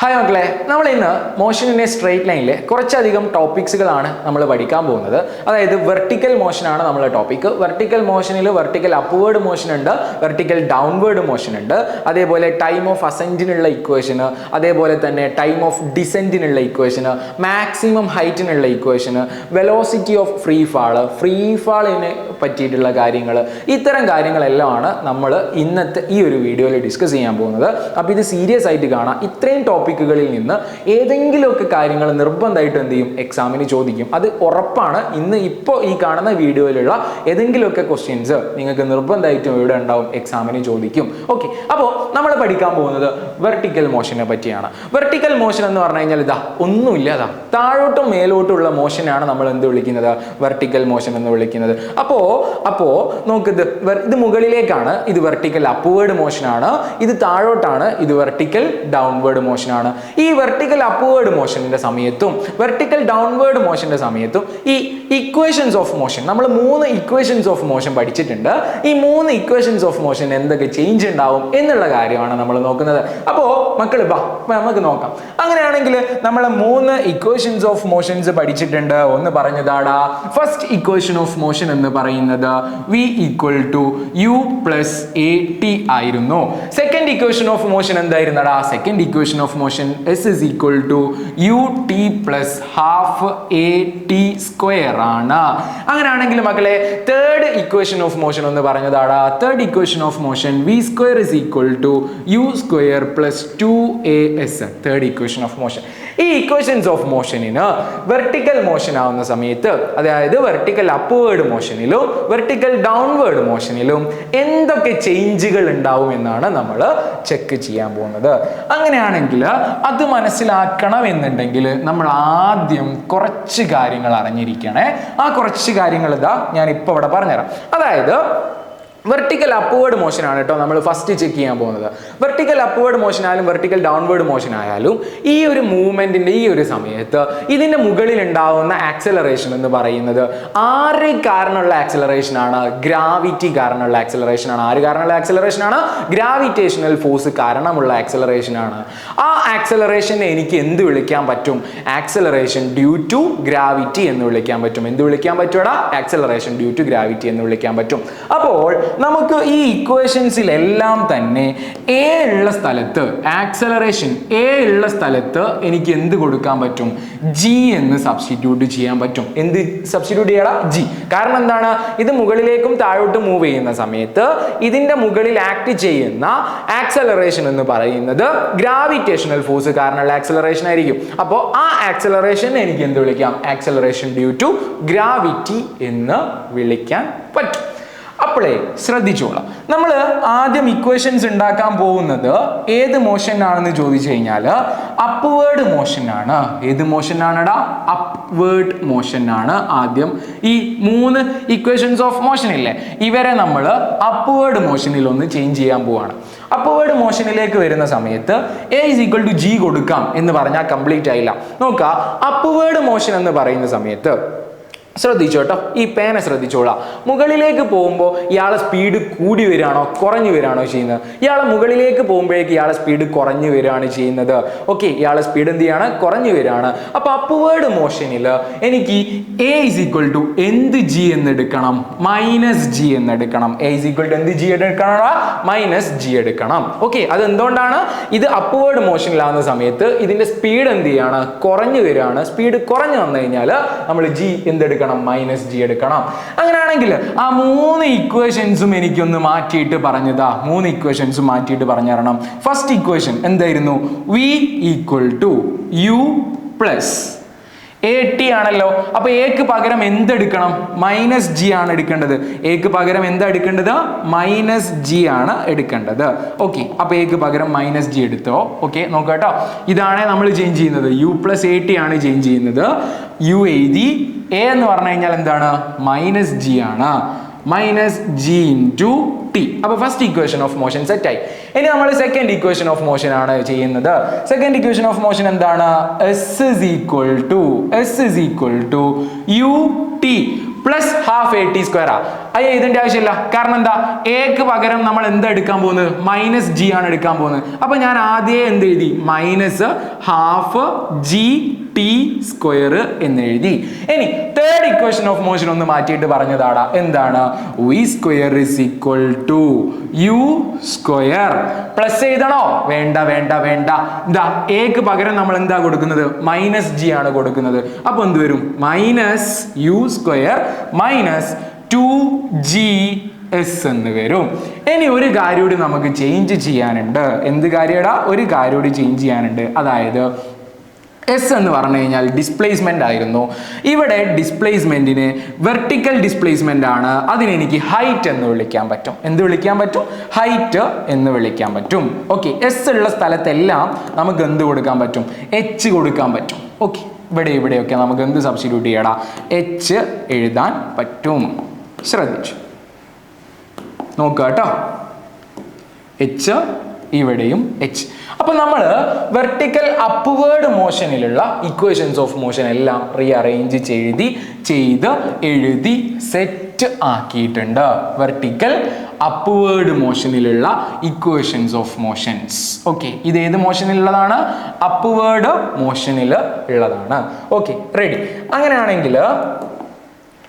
Hi മക്കളെ, നമ്മൾ ഇന്ന് മോഷൻ ഇൻ എ സ്ട്രെയിറ്റ് ലൈനിലെ കുറച്ചധികം ടോപ്പിക്സുകളാണ് നമ്മൾ പഠിക്കാൻ പോകുന്നത്. അതായത് വെർട്ടിക്കൽ മോഷനാണ് നമ്മളെ ടോപ്പിക്. വെർട്ടിക്കൽ മോഷനിൽ വെർട്ടിക്കൽ അപ്വേർഡ് മോഷൻ ഉണ്ട്, വെർട്ടിക്കൽ ഡൗൺവേർഡ് മോഷൻ ഉണ്ട്, അതേപോലെ ടൈം ഓഫ് അസെൻറ്റിനുള്ള ഇക്വേഷന്, അതേപോലെ തന്നെ ടൈം ഓഫ് ഡിസെൻറ്റിനുള്ള ഇക്വേഷന്, മാക്സിമം ഹൈറ്റിനുള്ള ഇക്വേഷന്, വെലോസിറ്റി ഓഫ് ഫ്രീ ഫാളിനെ പറ്റിയിട്ടുള്ള കാര്യങ്ങൾ, ഇത്തരം കാര്യങ്ങളെല്ലാമാണ് നമ്മൾ ഇന്നത്തെ ഈ ഒരു വീഡിയോയിൽ ഡിസ്കസ് ചെയ്യാൻ പോകുന്നത്. അപ്പോൾ ഇത് സീരിയസ് ആയിട്ട് കാണാം. ഇത്രയും ടോപ്പിക്കുകളിൽ നിന്ന് ഏതെങ്കിലുമൊക്കെ കാര്യങ്ങൾ നിർബന്ധമായിട്ട് എന്ത് ചെയ്യും, എക്സാമിന് ചോദിക്കും. അത് ഉറപ്പാണ്. ഇപ്പോൾ ഈ കാണുന്ന വീഡിയോയിലുള്ള ഏതെങ്കിലുമൊക്കെ ക്വസ്റ്റ്യൻസ് നിങ്ങൾക്ക് നിർബന്ധമായിട്ടും ഇവിടെ ഉണ്ടാവും, എക്സാമിന് ചോദിക്കും. ഓക്കെ, അപ്പോൾ നമ്മൾ പഠിക്കാൻ പോകുന്നത് വെർട്ടിക്കൽ മോഷനെ പറ്റിയാണ്. വെർട്ടിക്കൽ മോഷൻ എന്ന് പറഞ്ഞു കഴിഞ്ഞാൽ ഇതാ ഒന്നുമില്ല, അതാ താഴോട്ടും മേലോട്ടുള്ള മോഷനാണ് നമ്മൾ എന്ത് വിളിക്കുന്നത്, വെർട്ടിക്കൽ മോഷൻ എന്ന് വിളിക്കുന്നത്. അപ്പോൾ നോക്ക്, ഇത് മുകളിലേക്കാണ്, ഇത് വെർട്ടിക്കൽ അപ്വേർഡ് മോഷനാണ്. ഇത് താഴോട്ടാണ്, ഇത് വെർട്ടിക്കൽ ഡൗൺവേർഡ് മോഷനാണ്. ഈ വെർട്ടിക്കൽ അപ്വേർഡ് മോഷന്റെ സമയത്തും വെർട്ടിക്കൽ ഡൗൺവേർഡ് മോഷന്റെ സമയത്തും ഈ ഇക്വേഷൻസ് ഓഫ് മോഷൻ, നമ്മൾ 3 ഇക്വേഷൻസ് ഓഫ് മോഷൻ പഠിച്ചിട്ടുണ്ട്. ഈ 3 ഇക്വേഷൻസ് ഓഫ് മോഷൻ എന്തൊക്കെ ചേഞ്ച് ഉണ്ടാവും എന്നുള്ള കാര്യമാണ് നമ്മൾ നോക്കുന്നത്. അപ്പോൾ മക്കൾ നമുക്ക് നോക്കാം. അങ്ങനെയാണെങ്കിൽ നമ്മൾ 3 ഇക്വേഷൻസ് ഓഫ് മോഷൻസ് പഠിച്ചിട്ടുണ്ട്. ഒന്ന് പറഞ്ഞതാടാ, ഫസ്റ്റ് ഇക്വേഷൻ ഓഫ് മോഷൻ എന്ന് പറയുന്നത് v equal to u plus a t ആയിരുന്നു. സെക്കൻഡ് ഇക്വേഷൻ ഓഫ് മോഷൻ എന്തായിരുന്നടാ, second equation of motion s is equal to ut plus half at square ആണ്. അങ്ങനെയാണെങ്കിൽ മക്കളെ തേർഡ് ഇക്വേഷൻ ഓഫ് മോഷൻ ഒന്ന് പറഞ്ഞതാടാ, third equation of motion v square is equal to u square plus 2as, third equation of motion. ഈ equations of മോഷനിന് vertical motion ആവുന്ന സമയത്ത്, അതായത് വെർട്ടിക്കൽ അപ്വേർഡ് മോഷനിലും വെർട്ടിക്കൽ ഡൗൺവേർഡ് മോഷനിലും എന്തൊക്കെ ചേഞ്ചുകൾ ഉണ്ടാവും എന്നാണ് നമ്മൾ ചെക്ക് ചെയ്യാൻ പോകുന്നത്. അങ്ങനെയാണെങ്കിൽ അത് മനസ്സിലാക്കണം എന്നുണ്ടെങ്കിൽ നമ്മൾ ആദ്യം കുറച്ച് കാര്യങ്ങൾ അറിഞ്ഞിരിക്കണേ. ആ കുറച്ച് കാര്യങ്ങൾ ഇതാ ഞാൻ ഇപ്പോൾ ഇവിടെ പറഞ്ഞുതരാം. അതായത് വെർട്ടിക്കൽ അപ്വേർഡ് മോഷൻ ആണ് കേട്ടോ നമ്മൾ ഫസ്റ്റ് ചെക്ക് ചെയ്യാൻ പോകുന്നത്. വെർട്ടിക്കൽ അപ്വേർഡ് മോഷൻ ആയാലും വെർട്ടിക്കൽ ഡൗൺവേർഡ് മോഷൻ ആയാലും ഈ ഒരു മൂവ്മെന്റിന്റെ ഈ ഒരു സമയത്ത് ഇതിന്റെ മുകളിൽ ഉണ്ടാവുന്ന ആക്സലറേഷൻ എന്ന് പറയുന്നത് ആര് കാരണമുള്ള ആക്സലറേഷൻ ആണ്, ഗ്രാവിറ്റി കാരണമുള്ള ആക്സലറേഷൻ ആണ്. ആര് കാരണമുള്ള ആക്സലറേഷൻ ആണ്, ഗ്രാവിറ്റേഷണൽ ഫോഴ്സ് കാരണമുള്ള ആക്സലറേഷൻ ആണ്. ആ ആക്സലറേഷനെ എനിക്ക് എന്ത് വിളിക്കാൻ പറ്റും, ആക്സലറേഷൻ ഡ്യൂ ടു ഗ്രാവിറ്റി എന്ന് വിളിക്കാൻ പറ്റും. എന്ത് വിളിക്കാൻ പറ്റുമടാ, ആക്സലറേഷൻ ഡ്യൂ ടു ഗ്രാവിറ്റി എന്ന് വിളിക്കാൻ പറ്റും. അപ്പോൾ നമുക്ക് ഈ ഇക്വേഷൻസിലെല്ലാം തന്നെ എ ഉള്ള സ്ഥലത്ത്, ആക്സലറേഷൻ എ ഉള്ള സ്ഥലത്ത് എനിക്ക് എന്ത് കൊടുക്കാൻ പറ്റും, ജി എന്ന് സബ്സ്റ്റിറ്റ്യൂട്ട് ചെയ്യാൻ പറ്റും. എന്ത് സബ്സ്റ്റിറ്റ്യൂട്ട് ചെയ്യണം, ജി. കാരണം എന്താണ്, ഇത് മുകളിലേക്കും താഴോട്ടും മൂവ് ചെയ്യുന്ന സമയത്ത് ഇതിന്റെ മുകളിൽ ആക്ട് ചെയ്യുന്ന ആക്സലറേഷൻ എന്ന് പറയുന്നത് ഗ്രാവിറ്റേഷണൽ ഫോഴ്സ് കാരണമുള്ള ആക്സലറേഷൻ ആയിരിക്കും. അപ്പോൾ ആ ആക്സലറേഷൻ എനിക്ക് എന്ത് വിളിക്കാം, ആക്സലറേഷൻ ഡ്യൂ ടു ഗ്രാവിറ്റി എന്ന് വിളിക്കാൻ പറ്റും. അപ്പോഴേ ശ്രദ്ധിച്ചോളാം, നമ്മൾ ആദ്യം ഇക്വേഷൻസ് ഉണ്ടാക്കാൻ പോകുന്നത് ഏത് മോഷൻ ആണെന്ന് ചോദിച്ചു കഴിഞ്ഞാൽ അപ്വേർഡ് മോഷൻ ആണ്. ഏത് മോഷൻ ആണെടാ, അപ്വേർഡ് മോഷൻ ആണ്. ആദ്യം ഈ 3 ഇക്വേഷൻസ് ഓഫ് മോഷൻ ഇല്ലേ, ഇവരെ നമ്മൾ അപ്വേർഡ് മോഷനിൽ ഒന്ന് ചേഞ്ച് ചെയ്യാൻ പോവാണ്. അപ്വേർഡ് മോഷനിലേക്ക് വരുന്ന സമയത്ത് a is equal to g കൊടുക്കാം എന്ന് പറഞ്ഞാൽ കംപ്ലീറ്റ് ആയില്ല. നോക്കാം, അപ്വേർഡ് മോഷൻ എന്ന് പറയുന്ന സമയത്ത് ശ്രദ്ധിച്ചോട്ടോ, ഈ പേന ശ്രദ്ധിച്ചോളാം. മുകളിലേക്ക് പോകുമ്പോൾ ഇയാളെ സ്പീഡ് കൂടി വരികയാണോ കുറഞ്ഞു വരികയാണോ ചെയ്യുന്നത്, ഇയാളെ മുകളിലേക്ക് പോകുമ്പോഴേക്ക് ഇയാളെ സ്പീഡ് കുറഞ്ഞു വരികയാണ് ചെയ്യുന്നത്. ഓക്കെ, ഇയാളെ സ്പീഡ് എന്ത് ചെയ്യാണ്, കുറഞ്ഞു വരികയാണ്. അപ്പൊ അപ്വേർഡ് മോഷനിൽ എനിക്ക് എ ഇസ് ഈക്വൽ ടു എന്ത് ജി എന്ന് എടുക്കണം, മൈനസ് ജി എന്ന് എടുക്കണം. എ ഇസ് ഈക്വൽ ടു എന്ത് ജി എടുക്കണം, മൈനസ് ജി എടുക്കണം. ഓക്കെ, അത് എന്തുകൊണ്ടാണ്, ഇത് അപ്വേർഡ് മോഷനിലാവുന്ന സമയത്ത് ഇതിന്റെ സ്പീഡ് എന്ത് ചെയ്യാണ്, കുറഞ്ഞു വരികയാണ്. സ്പീഡ് കുറഞ്ഞു വന്നു കഴിഞ്ഞാൽ നമ്മൾ ജി എന്തെടുക്കണം, മൈനസ് ജി എടുക്കണം. അങ്ങനെയാണെങ്കിൽ ആ 3 ഇക്വേഷൻസും എനിക്കൊന്ന് മാറ്റിയിട്ട് പറഞ്ഞതാ, 3 ഇക്വേഷൻസും മാറ്റിയിട്ട് പറഞ്ഞു തരണം. ഫസ്റ്റ് ഇക്വേഷൻ എന്തായിരുന്നു, v equal to u plus a t ആണല്ലോ. അപ്പൊ എക്ക് പകരം എന്തെടുക്കണം, മൈനസ് ജി ആണ് എടുക്കേണ്ടത്. എക്ക് പകരം എന്താ എടുക്കേണ്ടത്, മൈനസ് ജി ആണ് എടുക്കേണ്ടത്. ഓക്കെ, അപ്പൊ എക്ക് പകരം മൈനസ് ജി എടുത്തോ. ഓക്കെ, നോക്കാട്ടോ, ഇതാണ് നമ്മൾ ചേഞ്ച് ചെയ്യുന്നത്, യു പ്ലസ് എ ടി ആണ് ചേഞ്ച് ചെയ്യുന്നത്. യു എഴുതി, എ എന്ന് പറഞ്ഞു കഴിഞ്ഞാൽ എന്താണ്, മൈനസ് ജി ആണ്, മൈനസ് ജി ഇൻറ്റു ടി. അപ്പൊ first equation of motion set ആയി. ഇനി നമ്മൾ സെക്കൻഡ് ഇക്വേഷൻ ഓഫ് മോഷൻ ആണ് ചെയ്യുന്നത്. സെക്കൻഡ് ഇക്വേഷൻ ഓഫ് മോഷൻ എന്താണ്, s is equal to u t plus half a t square. അത് എഴുതേണ്ട ആവശ്യമില്ല. കാരണം എന്താ, എക്ക് പകരം നമ്മൾ എന്താ എടുക്കാൻ പോകുന്നത്, മൈനസ് ജി ആണ് എടുക്കാൻ പോകുന്നത്. അപ്പൊ ഞാൻ ആദ്യം എന്ത് എഴുതി, minus half g t square എന്ന് എഴുതി. ഇനി തേർഡ് ഇക്വേഷൻ ഓഫ് മോഷൻ ഒന്ന് മാറ്റിയിട്ട് പറഞ്ഞതാടാ, എന്താണ്, v square is equal to u square. Plus എഴുതണോ, വേണ്ട വേണ്ട വേണ്ട. എന്താ, എക്ക് പകരം നമ്മൾ എന്താ കൊടുക്കുന്നത്, മൈനസ് ജി ആണ് കൊടുക്കുന്നത്. അപ്പൊ എന്ത് വരും, minus u square minus 2g s എന്ന് വരും. ഇനി ഒരു കാര്യം കൂടി നമുക്ക് ചേഞ്ച് ചെയ്യാനുണ്ട്. എന്ത് കാര്യടാ, ഒരു കാര്യം കൂടി ചേഞ്ച് ചെയ്യാനുണ്ട്. അതായത് എസ് എന്ന് പറഞ്ഞു കഴിഞ്ഞാൽ ഡിസ്പ്ലേസ്മെന്റ് ആയിരുന്നു. ഇവിടെ ഡിസ്പ്ലേസ്മെന്റിന് വെർട്ടിക്കൽ ഡിസ്പ്ലേസ്മെന്റ് ആണ്. അതിനെനിക്ക് ഹൈറ്റ് എന്ന് വിളിക്കാൻ പറ്റും. എന്ത് വിളിക്കാൻ പറ്റും, ഹൈറ്റ് എന്ന് വിളിക്കാൻ പറ്റും. ഓക്കെ, എസ് ഉള്ള സ്ഥലത്തെല്ലാം നമുക്ക് എന്ത് കൊടുക്കാൻ പറ്റും, എച്ച് കൊടുക്കാൻ പറ്റും. ഓക്കെ, ഇവിടെയൊക്കെ നമുക്ക് എന്ത് സബ്സ്റ്റിറ്റ്യൂട്ട് ചെയ്യടാ, എച്ച് എഴുതാൻ പറ്റും. ശ്രദ്ധിച്ചു നോക്കുക കേട്ടോ, എച്ച് ഇവിടെയും എച്ച്. അപ്പൊ നമ്മൾ വെർട്ടിക്കൽ അപ്വേർഡ് മോഷനിലുള്ള ഇക്വേഷൻസ് ഓഫ് മോഷൻ എല്ലാം റീഅറേഞ്ച് എഴുതി സെറ്റ് ആക്കിയിട്ടുണ്ട്. വെർട്ടിക്കൽ അപ്വേർഡ് മോഷനിലുള്ള ഇക്വേഷൻസ് ഓഫ് മോഷൻസ്. ഓക്കെ, ഇത് ഏത് മോഷനിലുള്ളതാണ്, അപ്വേർഡ് മോഷനിൽ ഉള്ളതാണ്. Okay, ready. അങ്ങനെയാണെങ്കിൽ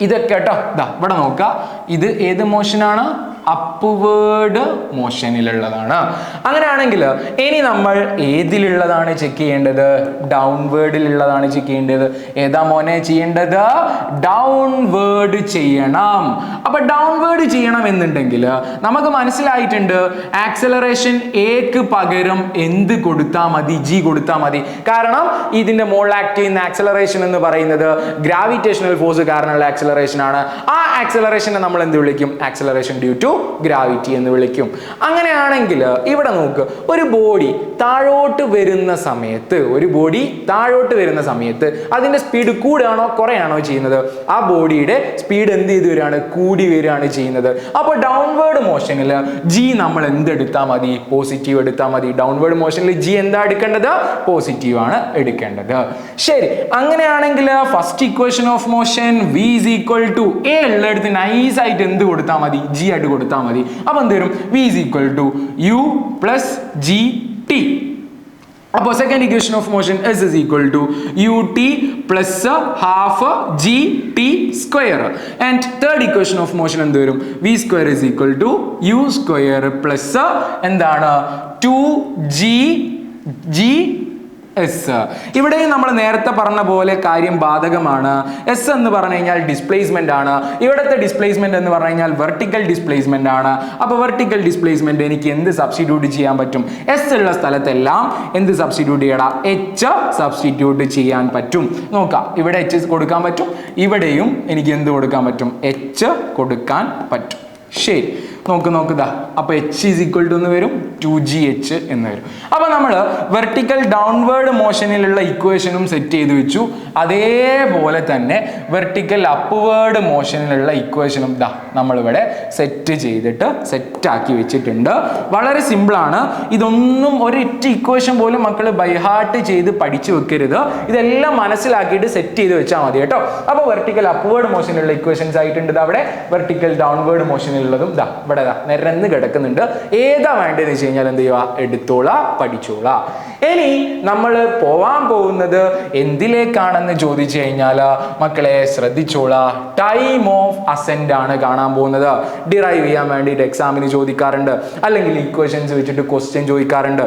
ഇതൊക്കെ കേട്ടോ, ഇതാ ഇവിടെ നോക്കുക, ഇത് ഏത് മോഷനാണ്, അപ്വേർഡ് മോഷനിലുള്ളതാണ്. അങ്ങനെയാണെങ്കിൽ ഇനി നമ്മൾ ഏതിലുള്ളതാണ് ചെക്ക് ചെയ്യേണ്ടത്, ഡൗൺവേർഡിലുള്ളതാണ് ചെക്ക് ചെയ്യേണ്ടത്. ഏതാ മോനെ ചെയ്യേണ്ടത്, ഡൗൺവേർഡ് ചെയ്യണം. അപ്പൊ ഡൗൺവേർഡ് ചെയ്യണം എന്നുണ്ടെങ്കിൽ നമുക്ക് മനസ്സിലായിട്ടുണ്ട്, ആക്സലറേഷൻ എക്ക് പകരം എന്ത് കൊടുത്താൽ മതി, ജി കൊടുത്താൽ മതി. കാരണം ഇതിന്റെ മുകളിൽ ആക്ട് ചെയ്യുന്ന ആക്സലറേഷൻ എന്ന് പറയുന്നത് ഗ്രാവിറ്റേഷണൽ ഫോഴ്സ് കാരണമുള്ള ആക്സലറേഷൻ ആണ്. ആ ആക്സലറേഷനെ നമ്മൾ എന്ത് വിളിക്കും, ആക്സലറേഷൻ ഡ്യൂ ടു ഗ്രാവിറ്റി എന്ന് വിളിക്കും. അങ്ങനെയാണെങ്കിൽ ഇവിടെ നോക്ക്, ഒരു ബോഡി താഴോട്ട് വരുന്ന സമയത്ത് അതിന്റെ സ്പീഡ് കൂടുകയാണോ കുറയാണോ ചെയ്യുന്നത്, ആ ബോഡിയുടെ സ്പീഡ് എന്ത് ചെയ്ത് വരികയാണ്, കൂടി വരികയാണ് ചെയ്യുന്നത്. അപ്പോൾ ഡൗൺവേർഡ് മോഷനിൽ ജി നമ്മൾ എന്തെടുത്താൽ മതി, പോസിറ്റീവ് എടുത്താൽ മതി. ഡൗൺവേർഡ് മോഷനിൽ ജി എന്താ എടുക്കേണ്ടത്, പോസിറ്റീവ് ആണ് എടുക്കേണ്ടത്. ശരി, അങ്ങനെയാണെങ്കിൽ first equation of motion v is equal to a ഉള്ളിടത്ത് നൈസ് ആയിട്ട് എന്ത് കൊടുത്താൽ മതി, ജി ആയിട്ട് കൊടുത്താൽ മതി. അപ്പൊ എന്ത് വരും, v is equal to u plus g t. അപ്പോൾ second equation of motion s is equal to u t plus half g t square. And third equation of motion എന്ത് വരും, v square is equal to u square plus എന്താണ് 2g S. ഇവിടെയും നമ്മൾ നേരത്തെ പറഞ്ഞ പോലെ കാര്യം ബാധകമാണ്. എസ് എന്ന് പറഞ്ഞു കഴിഞ്ഞാൽ ഡിസ്പ്ലേസ്മെന്റ് ആണ്. ഇവിടുത്തെ ഡിസ്പ്ലേസ്മെന്റ് എന്ന് പറഞ്ഞു കഴിഞ്ഞാൽ വെർട്ടിക്കൽ ഡിസ്പ്ലേസ്മെന്റ് ആണ്. അപ്പോൾ വെർട്ടിക്കൽ ഡിസ്പ്ലേസ്മെന്റ് എനിക്ക് എന്ത് സബ്സ്റ്റിറ്റ്യൂട്ട് ചെയ്യാൻ പറ്റും, എസ് ഉള്ള സ്ഥലത്തെല്ലാം എന്ത് സബ്സ്റ്റിറ്റ്യൂട്ട് ചെയ്യണം, എച്ച് സബ്സ്റ്റിറ്റ്യൂട്ട് ചെയ്യാൻ പറ്റും. നോക്കാം, ഇവിടെ എച്ച് കൊടുക്കാൻ പറ്റും, ഇവിടെയും എനിക്ക് എന്ത് കൊടുക്കാൻ പറ്റും, എച്ച് കൊടുക്കാൻ പറ്റും. ശരി, നോക്കുതാ. അപ്പൊ എച്ച് ഈസ് ഈക്വൽ ടു എന്ന് വരും 2gh എന്ന് വരും. അപ്പൊ നമ്മൾ വെർട്ടിക്കൽ ഡൗൺവേർഡ് മോഷനിലുള്ള ഇക്വേഷനും സെറ്റ് ചെയ്ത് വെച്ചു. അതേപോലെ തന്നെ വെർട്ടിക്കൽ അപ്വേർഡ് മോഷനിലുള്ള ഇക്വേഷനും ദാ നമ്മളിവിടെ സെറ്റ് ചെയ്തിട്ട് സെറ്റാക്കി വെച്ചിട്ടുണ്ട്. വളരെ സിമ്പിളാണ്. ഇതൊന്നും ഒരൊറ്റ ഇക്വേഷൻ പോലും മക്കൾ ബൈഹാർട്ട് ചെയ്ത് പഠിച്ചു വെക്കരുത്. ഇതെല്ലാം മനസ്സിലാക്കിയിട്ട് സെറ്റ് ചെയ്ത് വെച്ചാൽ മതി കേട്ടോ. അപ്പോൾ വെർട്ടിക്കൽ അപ്വേർഡ് മോഷനിലുള്ള ഇക്വേഷൻസ് ആയിട്ടുണ്ട്. അവിടെ വെർട്ടിക്കൽ ഡൗൺവേർഡ് മോഷനിലുള്ളതും ദാ ഇവിടെ നിരന്ന് കിടക്കുന്നുണ്ട്. ഏതാ വേണ്ടതെന്ന് വെച്ച് കഴിഞ്ഞാൽ എന്ത് ചെയ്യുക, എടുത്തോളാ, പഠിച്ചോളാ. ഇനി നമ്മൾ പോവാൻ പോകുന്നത് എന്തിലേക്കാണെന്ന് ചോദിച്ചു കഴിഞ്ഞാൽ മക്കളെ ശ്രദ്ധിച്ചോളാ, ടൈം ഓഫ് അസെന്റ് ആണ് കാണാൻ പോകുന്നത്. ഡിറൈവ് ചെയ്യാൻ വേണ്ടിയിട്ട് എക്സാമിന് ചോദിക്കാറുണ്ട്, അല്ലെങ്കിൽ ഇക്വേഷൻസ് വെച്ചിട്ട് ക്വസ്റ്റ്യൻ ചോദിക്കാറുണ്ട്.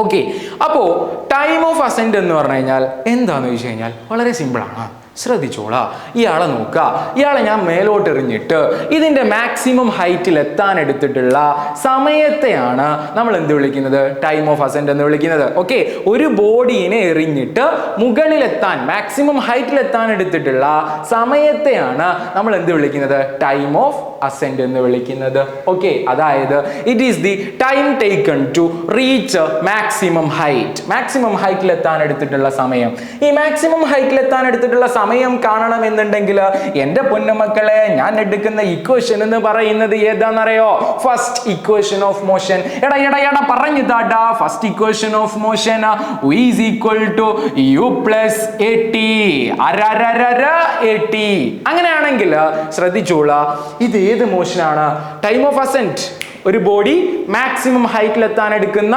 ഓക്കെ, അപ്പോൾ ടൈം ഓഫ് അസെന്റ് എന്ന് പറഞ്ഞു കഴിഞ്ഞാൽ എന്താന്ന് വെച്ച് കഴിഞ്ഞാൽ വളരെ സിമ്പിളാണ്. ശ്രദ്ധിച്ചോളാ, ഇയാളെ നോക്കുക. ഇയാളെ ഞാൻ മേലോട്ട് എറിഞ്ഞിട്ട് ഇതിന്റെ മാക്സിമം ഹൈറ്റിൽ എത്താൻ എടുത്തിട്ടുള്ള സമയത്തെയാണ് നമ്മൾ എന്ത് വിളിക്കുന്നത്, ടൈം ഓഫ് അസെന്റ് എന്ന് വിളിക്കുന്നത്. ഓക്കെ, ഒരു ബോഡീനെ എറിഞ്ഞിട്ട് മുകളിലെത്താൻ മാക്സിമം ഹൈറ്റിൽ എത്താൻ എടുത്തിട്ടുള്ള സമയത്തെയാണ് നമ്മൾ എന്ത് വിളിക്കുന്നത്, ടൈം ഓഫ് അസെന്റ് എന്ന് വിളിക്കുന്നത്. ഓക്കെ, അതായത് it is the time taken to reach maximum height. Maximum ഹൈറ്റിൽ എത്താൻ എടുത്തിട്ടുള്ള സമയം. ഈ മാക്സിമം ഹൈറ്റിൽ എത്താൻ എടുത്തിട്ടുള്ള സമയം സമയം കാണണമെന്നുണ്ടെങ്കിൽ എൻ്റെ പൊന്നുമക്കളെ ഞാൻ എടുക്കുന്ന ഇക്വേഷൻ എന്ന് പറയുന്നത് ഏതാണെന്നറിയോ? First equation of motion. എടാ പറഞ്ഞു താട്ടാ. First equation of motion is equal to u plus a t. അങ്ങനെയാണെങ്കിൽ ശ്രദ്ധിച്ചോളാം, ഇത് ഏത് മോഷനാണ്? Time of ascent. ഒരു ബോഡി മാക്സിമം ഹൈറ്റിൽ എത്താൻ എടുക്കുന്ന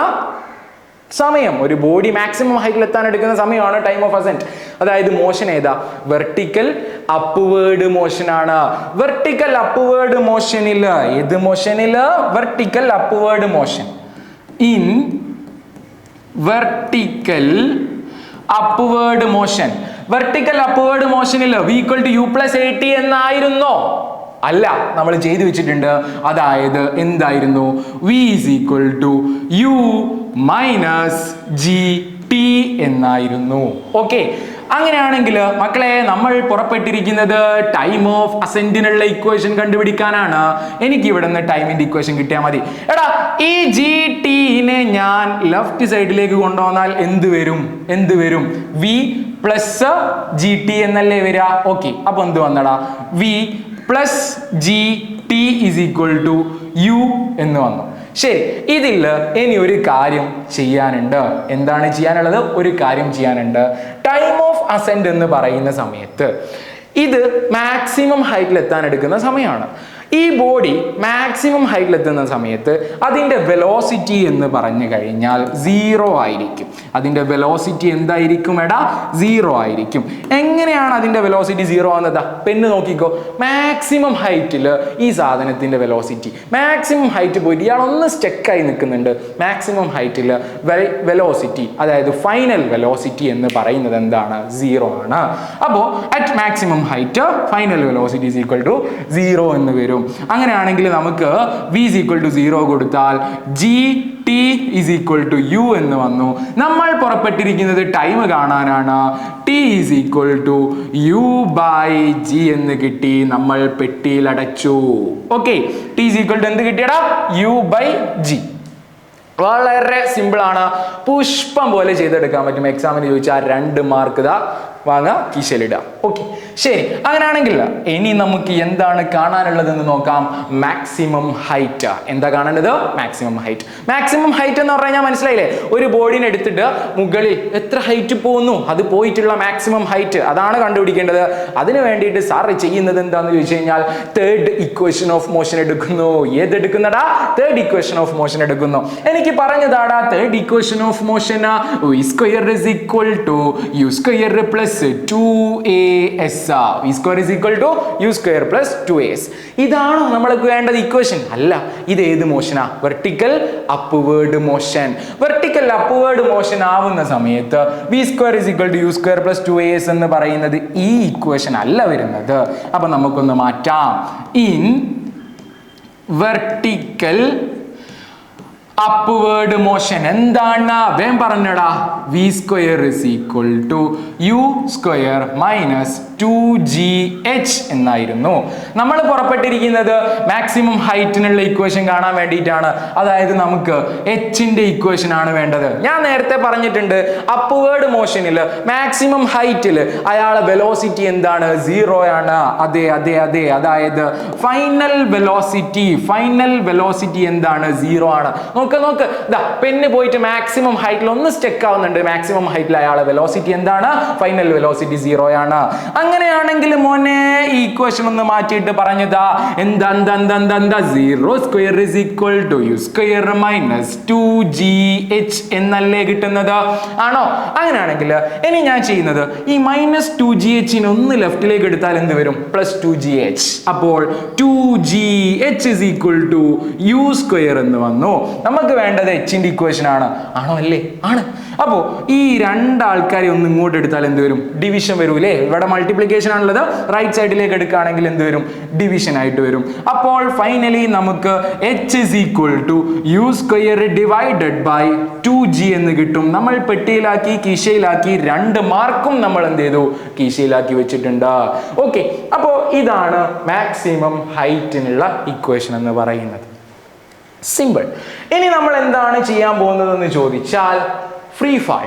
സമയം, ഒരു ബോഡി മാക്സിമം ഹൈറ്റിൽ എത്താൻ എടുക്കുന്ന സമയമാണ് ടൈം ഓഫ് അസെന്റ്. അതായത് മോഷൻ ഏതാ? വെർട്ടിക്കൽ അപ്വേർഡ് മോഷൻ ആണ്. വെർട്ടിക്കൽ അപ്വേർഡ് മോഷനിൽ, ഏത് മോഷനില്? Vertical upward motion. In vertical upward motion. Vertical upward മോഷനിൽ v equal to u plus at എന്നായിരുന്നോ? അല്ല, നമ്മൾ ചെയ്തു വെച്ചിട്ടുണ്ട്. അതായത് എന്തായിരുന്നു? v is equal to u minus gt എന്നായിരുന്നു. ഓക്കെ, അങ്ങനെയാണെങ്കിൽ മക്കളെ നമ്മൾ പുറപ്പെട്ടിരിക്കുന്നത് ടൈം ഓഫ് അസെന്റിനുള്ള ഇക്വേഷൻ കണ്ടുപിടിക്കാനാണ്. എനിക്ക് ഇവിടെ നിന്ന് ടൈമിന്റെ ഇക്വേഷൻ കിട്ടിയാൽ മതി. എടാ, ഈ ജി ടിനെ ഞാൻ ലെഫ്റ്റ് സൈഡിലേക്ക് കൊണ്ടുവന്നാൽ എന്ത് വരും? വി പ്ലസ് ജി ടി എന്നല്ലേ വരിക? ഓക്കെ, അപ്പൊ എന്ത് വന്നടാ? V plus g t is equal to u എന്ന് വന്നു. ശരി, ഇതിൽ ഇനി ഒരു കാര്യം ചെയ്യാനുണ്ട്. എന്താണ് ചെയ്യാനുള്ളത്? ഒരു കാര്യം ചെയ്യാനുണ്ട്. ടൈം ഓഫ് അസെന്റ് എന്ന് പറയുന്ന സമയത്ത് ഇത് മാക്സിമം ഹൈറ്റിൽ എത്താൻ എടുക്കുന്ന സമയമാണ്. ഈ ബോഡി മാക്സിമം ഹൈറ്റിൽ എത്തുന്ന സമയത്ത് അതിൻ്റെ വെലോസിറ്റി എന്ന് പറഞ്ഞു കഴിഞ്ഞാൽ 0 ആയിരിക്കും. അതിൻ്റെ വെലോസിറ്റി എന്തായിരിക്കും എടാ? 0 ആയിരിക്കും. എങ്ങനെയാണ് അതിൻ്റെ വെലോസിറ്റി 0 ആവുന്നത്? പെണ്ണ് നോക്കിക്കോ. മാക്സിമം ഹൈറ്റിൽ ഈ സാധനത്തിൻ്റെ വെലോസിറ്റി, മാക്സിമം ഹൈറ്റ് പോയിട്ട് ഇയാളൊന്ന് സ്റ്റെക്കായി നിൽക്കുന്നുണ്ട്. മാക്സിമം ഹൈറ്റിൽ വെലോസിറ്റി, അതായത് ഫൈനൽ വെലോസിറ്റി എന്ന് പറയുന്നത് എന്താണ്? 0 ആണ്. അപ്പോൾ at maximum height final velocity is equal to 0 എന്ന് വരും. അങ്ങനെയാണെങ്കിൽ നമുക്ക് v is equal to 0 കൊടുത്താൽ G T is equal to u എന്ന് വന്നു. നമ്മൾ പുറപ്പെട്ടിരിക്കുന്നത് ടൈം കാണാനാണ്. t is equal to u by g എന്ന് കിട്ടി. നമ്മൾ പെട്ടിയിൽ അടച്ചു. Okay, t is equal to എന്ത് കിട്ടിയടാ? u by g. വളരെ സിമ്പിൾ ആണ്. പുഷ്പം പോലെ ചെയ്തെടുക്കാൻ പറ്റും. എക്സാമിന് ചോദിച്ചാൽ 2 മാർക്ക് വാങ്ങുക, കീശയിലിടുക. ഓക്കെ, ശരി. അങ്ങനെയാണെങ്കിൽ ഇനി നമുക്ക് എന്താണ് കാണാനുള്ളതെന്ന് നോക്കാം. Maximum height. എന്താ കാണേണ്ടത്? Maximum height. മാക്സിമം ഹൈറ്റ് എന്ന് പറഞ്ഞാൽ മനസ്സിലായില്ലേ? ഒരു ബോഡിനെ എടുത്തിട്ട് മുകളിൽ എത്ര ഹൈറ്റ് പോകുന്നു, അത് പോയിട്ടുള്ള മാക്സിമം ഹൈറ്റ്, അതാണ് കണ്ടുപിടിക്കേണ്ടത്. അതിന് വേണ്ടിയിട്ട് സാറ് ചെയ്യുന്നത് എന്താന്ന് ചോദിച്ചു കഴിഞ്ഞാൽ തേർഡ് ഇക്വേഷൻ ഓഫ് മോഷൻ എടുക്കുന്നു. ഏതെടുക്കുന്നടാ? തേർഡ് ഇക്വേഷൻ ഓഫ് മോഷൻ എടുക്കുന്നു. എനിക്ക് പറഞ്ഞതാടാ third equation of motion v square is equal to u square plus 2as. v square is equal to u square plus 2as. ഇതാണോ നമ്മൾക്ക് വേണ്ടത് ഇക്വേഷൻ? അല്ല, ഇത് ഏത് മോഷനാ? Vertical upward motion. Vertical upward motion ആവുന്ന സമയത്ത് v square is equal to u square plus 2as എന്ന് പറയുന്നത് ഈ ഇക്വേഷൻ അല്ല വരുന്നത്. അപ്പൊ നമുക്കൊന്ന് മാറ്റാം. ഇൻ വെർട്ടിക്കൽ അപ്വേർഡ് മോഷൻ എന്താണ്? വേം പറഞ്ഞടാ. v square is equal to u square minus 2gh എന്നായിരുന്നു. നമ്മൾ പുറപ്പെട്ടിരിക്കുന്നത് മാക്സിമം ഹൈറ്റിനുള്ള ഇക്വേഷൻ കാണാൻ വേണ്ടിയിട്ടാണ്. അതായത് നമുക്ക് എച്ചിന്റെ ഇക്വേഷൻ ആണ് വേണ്ടത്. ഞാൻ നേരത്തെ പറഞ്ഞിട്ടുണ്ട്, അപ്വേർഡ് മോഷനിൽ മാക്സിമം ഹൈറ്റിൽ അയാളെ വെലോസിറ്റി എന്താണ്? 0 ആണ്. അതെ, അതായത് ഫൈനൽ വെലോസിറ്റി എന്താണ്? 0 ആണ്. നോക്ക്, പെണ്ണ് പോയിട്ട് മാക്സിമം ഹൈറ്റിൽ ഒന്ന് സ്റ്റെക്ക് ആവുന്നുണ്ട്. മാക്സിമം ഹൈറ്റിൽ അയാളെ വെലോസിറ്റി എന്താണ്? ഫൈനൽ വെലോസിറ്റി 0 ആണ്. അങ്ങനെയാണെങ്കിൽ മോനെ ഈ ഇക്വേഷൻ ഒന്ന് മാറ്റിയിട്ട് പറഞ്ഞതാ എന്താ? 0 square is equal to u square minus 2gh എന്നല്ലേ കിട്ടുന്നത്? ആണോ? അങ്ങനെയാണെങ്കിൽ ഇനി ഞാൻ ചെയ്യുന്നത് ഈ -2gh ഒന്ന് ലെഫ്റ്റിലേക്ക് എടുത്താൽ എന്ത് വരും? +2gh. അപ്പോൾ 2gh is equal to u square എന്ന് വന്നു. നമുക്ക് വേണ്ടത് എച്ചിന്റെ ഇക്വേഷൻ ആണ്. ആണോ? അല്ലേ? ആണ്. അപ്പോൾ ഈ 2 ആൾക്കാരെ ഒന്ന് ഇങ്ങോട്ട് എടുത്താൽ എന്ത് വരും? ഡിവിഷൻ വരൂലേ? ഇവിടെ മൾട്ടിപ്ലിക്കേഷൻ ആണുള്ളത്. റൈറ്റ് സൈഡിലേക്ക് എടുക്കുകയാണെങ്കിൽ എന്ത് വരും? ഡിവിഷൻ ആയിട്ട് വരും. അപ്പോൾ ഫൈനലി നമുക്ക് h is equal to u square divided by 2g എന്ന് കിട്ടും. നമ്മൾ പെട്ടിയിലാക്കി, കീശയിലാക്കി, 2 മാർക്കും നമ്മൾ എന്ത് ചെയ്തു? കീശയിലാക്കി വെച്ചിട്ടുണ്ട്. ഓക്കെ, അപ്പോൾ ഇതാണ് മാക്സിമം ഹൈറ്റിനുള്ള ഇക്വേഷൻ എന്ന് പറയുന്നത്. സിമ്പിൾ. ഇനി നമ്മൾ എന്താണ് ചെയ്യാൻ പോകുന്നതെന്ന് ചോദിച്ചാൽ ഫ്രീ ഫാൾ.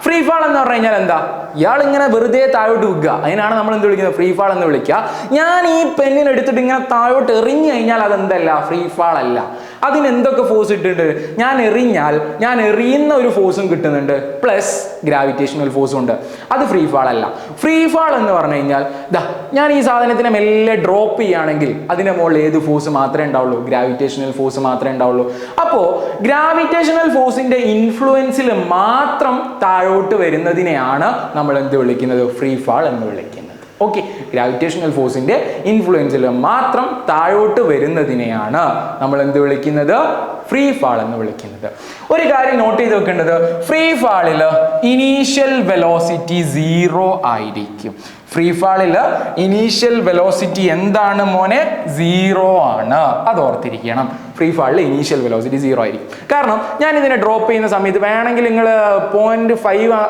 ഫ്രീ ഫാൾ എന്ന് പറഞ്ഞു കഴിഞ്ഞാൽ എന്താ? ഇയാൾ ഇങ്ങനെ വെറുതെ താഴോട്ട് വിൽക്കുക, അതിനാണ് നമ്മൾ എന്ത് വിളിക്കുന്നത്? ഫ്രീ ഫാൾ എന്ന് വിളിക്കുക. ഞാൻ ഈ പെന്നിന് എടുത്തിട്ട് ഇങ്ങനെ താഴോട്ട് എറിഞ്ഞു കഴിഞ്ഞാൽ അതെന്തല്ല? ഫ്രീ ഫാൾ അല്ല. അതിന് എന്തൊക്കെ ഫോഴ്സ് ഇട്ടിട്ടുണ്ട്? ഞാൻ എറിഞ്ഞാൽ ഞാൻ എറിയുന്ന ഒരു ഫോഴ്സും കിട്ടുന്നുണ്ട്, പ്ലസ് ഗ്രാവിറ്റേഷണൽ ഫോഴ്സും ഉണ്ട്. അത് ഫ്രീ ഫാൾ അല്ല. ഫ്രീ ഫാൾ എന്ന് പറഞ്ഞു കഴിഞ്ഞാൽ ഞാൻ ഈ സാധനത്തിനെ മെല്ലെ ഡ്രോപ്പ് ചെയ്യുകയാണെങ്കിൽ അതിന്റെ മുകളിൽ ഏത് ഫോഴ്സ് മാത്രമേ ഉണ്ടാവുള്ളൂ? ഗ്രാവിറ്റേഷണൽ ഫോഴ്സ് മാത്രമേ ഉണ്ടാവുള്ളൂ. അപ്പോൾ ഗ്രാവിറ്റേഷണൽ ഫോഴ്സിന്റെ ഇൻഫ്ലുവൻസിൽ മാത്രം താഴോട്ട് വരുന്നതിനെയാണ് നമ്മൾ എന്ത് വിളിക്കുന്നത്? ഫ്രീ ഫാൾ എന്ന് വിളിക്കുന്നത്. ഓക്കെ, ഗ്രാവിറ്റേഷണൽ ഫോഴ്സിന്റെ ഇൻഫ്ലുവൻസിൽ മാത്രം താഴോട്ട് വരുന്നതിനെയാണ് നമ്മൾ എന്ത് വിളിക്കുന്നത്? ഫ്രീ ഫാൾ എന്ന് വിളിക്കുന്നത്. ഒരു കാര്യം നോട്ട് ചെയ്ത് വെക്കേണ്ടത്, ഫ്രീ ഫാളിൽ ഇനീഷ്യൽ വെലോസിറ്റി 0 ആയിരിക്കും. ഫ്രീ ഫാളിൽ ഇനീഷ്യൽ വെലോസിറ്റി എന്താണ് മോനെ? 0 ആണ്. അത് ഓർത്തിരിക്കണം. ഫ്രീ ഫാളിൽ ഇനീഷ്യൽ വെലോസിറ്റി 0 ആയിരിക്കും. കാരണം ഞാൻ ഇതിനെ ഡ്രോപ്പ് ചെയ്യുന്ന സമയത്ത് വേണമെങ്കിൽ നിങ്ങൾ 0.5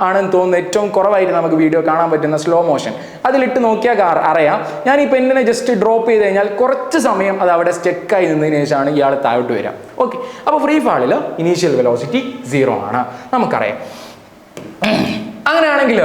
ആണെന്ന് തോന്നുന്നു ഏറ്റവും കുറവായിട്ട് നമുക്ക് വീഡിയോ കാണാൻ പറ്റുന്ന സ്ലോ മോഷൻ അതിലിട്ട് നോക്കിയാൽ അറിയാം. ഞാൻ ഈ പെന്നിനെ ജസ്റ്റ് ഡ്രോപ്പ് ചെയ്ത് കഴിഞ്ഞാൽ കുറച്ച് സമയം അത് അവിടെ സ്റ്റെക്കായി നിന്നതിന് ശേഷമാണ് ഇയാൾ താഴോട്ട് വരിക. ഓക്കെ, അപ്പോൾ ഫ്രീ ഫാളിൽ ഇനീഷ്യൽ വെലോസിറ്റി 0 ആണ്, നമുക്കറിയാം. അങ്ങനെയാണെങ്കിൽ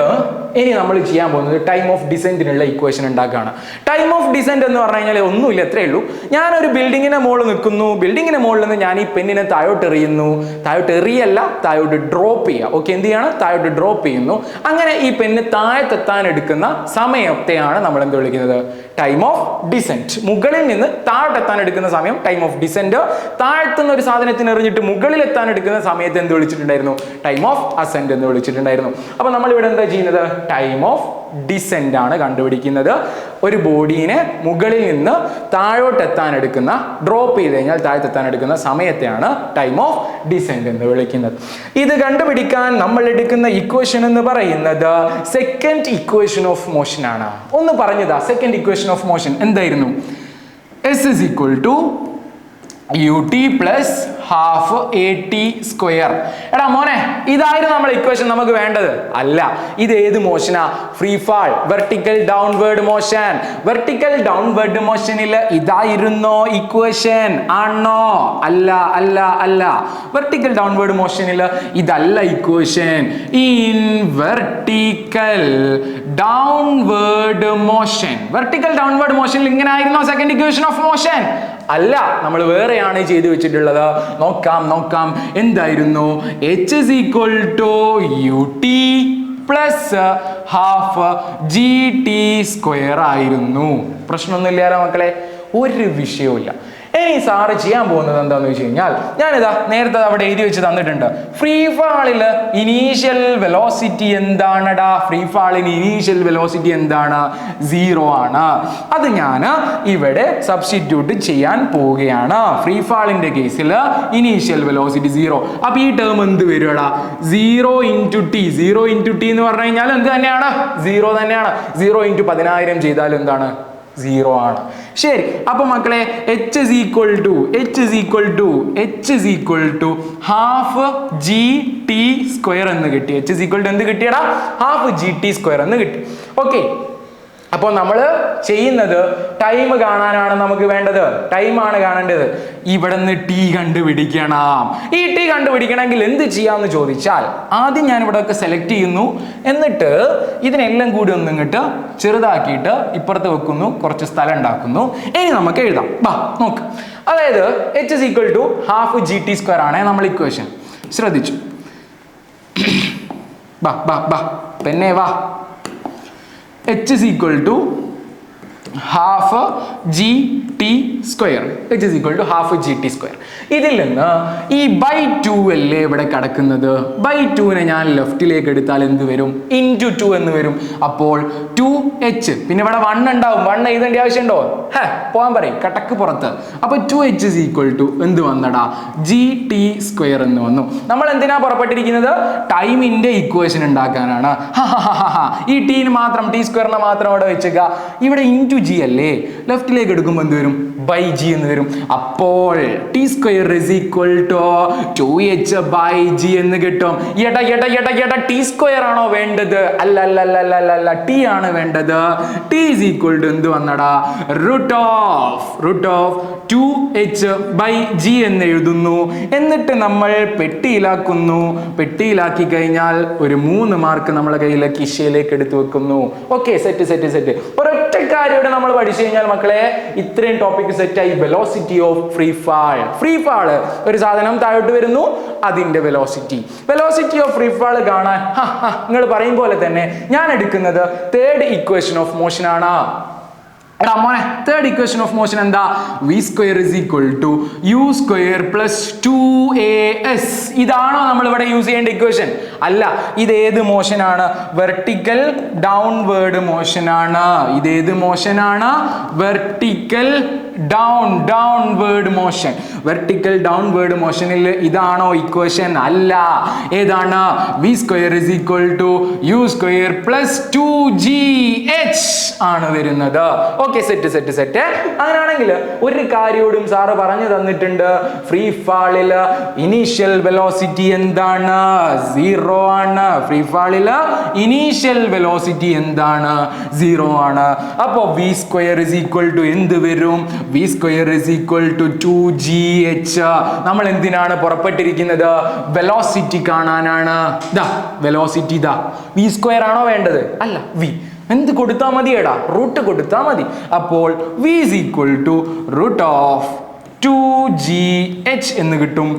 ഇനി നമ്മൾ ചെയ്യാൻ പോകുന്നത് ടൈം ഓഫ് ഡിസെൻറ്റിനുള്ള ഇക്വേഷൻ ഉണ്ടാക്കുകയാണ്. ടൈം ഓഫ് ഡിസെൻറ്റ് എന്ന് പറഞ്ഞു കഴിഞ്ഞാൽ ഒന്നുമില്ല, എത്രയേ ഉള്ളൂ. ഞാനൊരു ബിൽഡിങ്ങിന്റെ മുകളിൽ നിൽക്കുന്നു, ബിൽഡിങ്ങിന്റെ മുകളിൽ നിന്ന് ഞാൻ ഈ പെന്നിനെ താഴോട്ട് എറിയുന്നു. താഴോട്ട് എറിയല്ല, താഴോട്ട് ഡ്രോപ്പ് ചെയ്യുക. ഓക്കെ, എന്ത് ചെയ്യണം? താഴോട്ട് ഡ്രോപ്പ് ചെയ്യുന്നു. അങ്ങനെ ഈ പെന്ന് താഴത്തെത്താൻ എടുക്കുന്ന സമയത്തെയാണ് നമ്മൾ എന്ത് വിളിക്കുന്നത്? Time of decent. മുകളിൽ നിന്ന് താഴോട്ടെത്താൻ എടുക്കുന്ന സമയം ടൈം ഓഫ് ഡിസെൻറ്റ്. താഴത്തുനിന്ന് ഒരു സാധനത്തിന് എറിഞ്ഞിട്ട് മുകളിൽ എത്താൻ എടുക്കുന്ന സമയത്ത് എന്ത് വിളിച്ചിട്ടുണ്ടായിരുന്നു? ടൈം ഓഫ് അസെൻറ്റ് എന്ന് വിളിച്ചിട്ടുണ്ടായിരുന്നു. അപ്പോൾ നമ്മൾ ഇവിടെ എന്താ ചെയ്യുന്നത്? ടൈം ഓഫ് ഡിസെൻറ്റ് ആണ് കണ്ടുപിടിക്കുന്നത്. ഒരു ബോഡീനെ മുകളിൽ നിന്ന് താഴോട്ടെത്താൻ എടുക്കുന്ന, ഡ്രോപ്പ് ചെയ്ത് കഴിഞ്ഞാൽ താഴത്തെത്താൻ എടുക്കുന്ന സമയത്തെയാണ് ടൈം ഓഫ് ഡിസെൻറ്റ് എന്ന് വിളിക്കുന്നത്. ഇത് കണ്ടുപിടിക്കാൻ നമ്മൾ എടുക്കുന്ന ഇക്വേഷൻ എന്ന് പറയുന്നത് സെക്കൻഡ് ഇക്വേഷൻ ഓഫ് മോഷൻ ആണ്. ഒന്ന് പറഞ്ഞതാ, സെക്കൻഡ് ഇക്വേഷൻ ഓഫ് മോഷൻ എന്തായിരുന്നു? S is equal to ut plus half at square. എടാ മോനെ, ഇതായിരുന്നു നമ്മൾ ഇക്വേഷൻ നമുക്ക് വേണ്ടത്. അല്ല, ഇത് ഏത് മോഷനാ? Free fall, vertical downward motion. Vertical downward മോഷനിൽ ഇതായിരുന്നോ ഇക്വേഷൻ? ആണോ? അല്ല അല്ല അല്ല. വെർട്ടിക്കൽ ഡൗൺവേർഡ് മോഷനിൽ ഇതല്ല equation. In vertical downward motion, vertical downward മോഷനിൽ ഇങ്ങനെ ആയിരുന്നോ സെക്കൻഡ് ഇക്വേഷൻ ഓഫ് മോഷൻ? അല്ല, നമ്മൾ വേറെയാണ് ചെയ്തു വെച്ചിട്ടുള്ളത്. നോക്കാം എന്തായിരുന്നു? H is equal to ut plus half GT square ആയിരുന്നു. പ്രശ്നമൊന്നുമില്ലല്ലോ മക്കളെ, ഒരു വിഷയവുമില്ല. ഇനി സാറ് ചെയ്യാൻ പോകുന്നത് എന്താണെന്ന് വെച്ച് കഴിഞ്ഞാൽ, ഞാനിതാ നേരത്തെ അവിടെ എഴുതി വെച്ച് തന്നിട്ടുണ്ട്. ഫ്രീ ഫാളിൽ ഇനീഷ്യൽ വെലോസിറ്റി എന്താണടാ? ഫ്രീ ഫാളിന് ഇനീഷ്യൽ വെലോസിറ്റി എന്താണ്? 0 ആണ്. അത് ഞാൻ ഇവിടെ സബ്സ്റ്റിറ്റ്യൂട്ട് ചെയ്യാൻ പോവുകയാണ്. ഫ്രീ ഫാളിന്റെ കേസിൽ ഇനീഷ്യൽ വെലോസിറ്റി 0. അപ്പൊ ഈ ടേം എന്ത് വരുവാടാ? 0 into t. 0 into t എന്ന് പറഞ്ഞു കഴിഞ്ഞാൽ എന്ത് തന്നെയാണ്? 0 തന്നെയാണ്. 0 into 10,000 ചെയ്താൽ എന്താണ്? 0 ആണ്. ശരി, അപ്പൊ മക്കളെ H is equal to half GT square എന്ന് കിട്ടി. H is equal to എന്ത് കിട്ടിയടാ? ഹാഫ് GT സ്ക്വയർ എന്ന് കിട്ടി. ഓക്കെ, അപ്പോൾ നമ്മൾ ചെയ്യുന്നത് ടൈം കാണാനാണ് നമുക്ക് വേണ്ടത്. ടൈമാണ് കാണേണ്ടത്. ഇവിടെ നിന്ന് ടി കണ്ടുപിടിക്കണം. ഈ ടി കണ്ടുപിടിക്കണമെങ്കിൽ എന്ത് ചെയ്യാമെന്ന് ചോദിച്ചാൽ, ആദ്യം ഞാൻ ഇവിടെ ഒക്കെ സെലക്ട് ചെയ്യുന്നു. എന്നിട്ട് ഇതിനെല്ലാം കൂടി ഒന്ന് ഇങ്ങോട്ട് ചെറുതാക്കിയിട്ട് ഇപ്പുറത്ത് വെക്കുന്നു, കുറച്ച് സ്ഥലം ഉണ്ടാക്കുന്നു. ഇനി നമുക്ക് എഴുതാം. ബാ നോക്ക്. അതായത് H is equal to half GT square ആണ് നമ്മൾ ഇക്വേഷൻ. ശ്രദ്ധിച്ചു? ബാ ബാ ബാ പെന്നെ വാ. H is equal to half GT square. H is equal to half GT square. ഇതിൽ നിന്ന് ഈ ബൈ 2 അല്ലേ ഇവിടെ കിടക്കുന്നത്? ബൈ 2നെ ഞാൻ ലെഫ്റ്റിലേക്ക് എടുത്താൽ എന്ത് വരും? ഇൻറ്റു 2 എന്ന് വരും. അപ്പോൾ 2H, പിന്നെ ഇവിടെ 1 ഉണ്ടാവും. 1 എഴുതേണ്ട ആവശ്യമുണ്ടോ? പോകാൻ പറയും, കട്ടക്ക് പുറത്ത്. അപ്പൊ 2H is equal to എന്ത് വന്നടാ? GT സ്ക്വയർ എന്ന് വന്നു. നമ്മൾ എന്തിനാ പുറപ്പെട്ടിരിക്കുന്നത്? ടൈമിന്റെ ഇക്വേഷൻ ഉണ്ടാക്കാനാണ്. ഈ ടീന് മാത്രം, ടി സ്ക്വയറിനെ മാത്രം അവിടെ വെച്ചേക്കുക. ഇവിടെ ഇൻറ്റു g അല്ലേ, ലെഫ്റ്റിലേക്ക് എടുക്കുമ്പോൾ എന്ത് വരും? ബൈ ജി എന്ന് വരും. അപ്പോൾ t square is equal to 2h by g എന്ന് കിട്ടും. ടി സ്ക്വയർ ആണോ വേണ്ടത്? അല്ല, ടി ആണ് വേണ്ടത്. ടി ഈസ് ഈക്വൽ ടു എന്ത് വന്നടാ? Root of 2h by g എന്ന് എഴുതുന്നു. എന്നിട്ട് നമ്മൾ പെട്ടിയിലാക്കുന്നു. പെട്ടിയിലാക്കി കഴിഞ്ഞാൽ ഒരു 3 മാർക്ക് നമ്മളെ കയ്യിലെ കിശയിലേക്ക് എടുത്തു വെക്കുന്നു. Okay, set. ഒരൊറ്റ കാര്യം ഇവിടെ നമ്മൾ പഠിച്ചു കഴിഞ്ഞാൽ മക്കളെ ഇത്രയും ടോപ്പിക് സെറ്റായി. വെലോസിറ്റി ഓഫ് ഫ്രീ ഫാൾ ഒരു സാധനം താഴോട്ട് വരുന്നു, അതിന്റെ വെലോസിറ്റി ഓഫ് ഫ്രീ ഫാൾ കാണാൻ നിങ്ങൾ പറയും പോലെ തന്നെ ഞാൻ എടുക്കുന്നത് തേർഡ് ഇക്വേഷൻ ഓഫ് മോഷൻ ആണ്. എടാ മോനെ, തേർഡ് ഇക്വേഷൻ ഓഫ് മോഷൻ എന്താ? V square is equal to u square plus 2as. ഇതാണോ നമ്മൾ ഇവിടെ യൂസ് ചെയ്യേണ്ട ഇക്വേഷൻ? അല്ല. ഇതേത് മോഷനാണ്? വെർട്ടിക്കൽ ഡൗൺവേർഡ് മോഷനാണ്. ഇതേത് മോഷനാണ്? Vertical downward motion. Vertical downward മോഷനിൽ ഇതാണോ ഇക്വേഷൻ? അല്ല. ഏതാണ്? V square is equal to u square plus 2gh ആണ് വരുന്നത്. Okay, set. അങ്ങനെയാണെങ്കിൽ ഒരു കാര്യോടും സാറ് പറഞ്ഞു തന്നിട്ടുണ്ട്. ഫ്രീ ഫാളില് ഇനീഷ്യൽ വെലോസിറ്റി എന്താണ്? 0 ആണ്. ഫ്രീ ഫാളില് ഇനീഷ്യൽ വെലോസിറ്റി എന്താണ്? 0 ആണ്. അപ്പോ v square is equal to എന്ത് വരും? V square is equal to 2gh. നമ്മൾ എന്തിനാണ് പുറപ്പെട്ടിരിക്കുന്നത്? വെലോസിറ്റി കാണാനാണ്. വെലോസിറ്റി വി സ്ക്വയർ ആണോ വേണ്ടത്? അല്ല, വി എന്ത് കൊടുത്താൽ മതി? റൂട്ട് കൊടുത്താൽ മതി. അപ്പോൾ v is equal to root of 2gh എന്ന് കിട്ടും.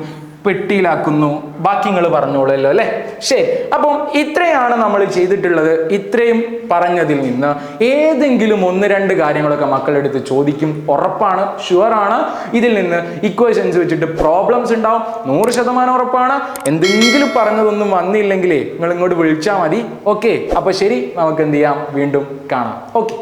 പെട്ടിയിലാക്കുന്നു. ബാക്കി നിങ്ങൾ പറഞ്ഞോളല്ലോ അല്ലേ? ശരി. അപ്പം ഇത്രയാണ് നമ്മൾ ചെയ്തിട്ടുള്ളത്. ഇത്രയും പറഞ്ഞതിൽ നിന്ന് ഏതെങ്കിലും 1-2 കാര്യങ്ങളൊക്കെ മക്കളെടുത്ത് ചോദിക്കും. ഉറപ്പാണ്, ഷുവറാണ്. ഇതിൽ നിന്ന് ഇക്വേഷൻസ് വെച്ചിട്ട് പ്രോബ്ലംസ് ഉണ്ടാവും. 100% ഉറപ്പാണ്. എന്തെങ്കിലും പറഞ്ഞതൊന്നും വന്നില്ലെങ്കിലേ നിങ്ങൾ ഇങ്ങോട്ട് വിളിച്ചാൽ മതി. ഓക്കെ, അപ്പൊ ശരി, നമുക്ക് എന്ത് ചെയ്യാം? വീണ്ടും കാണാം. ഓക്കെ.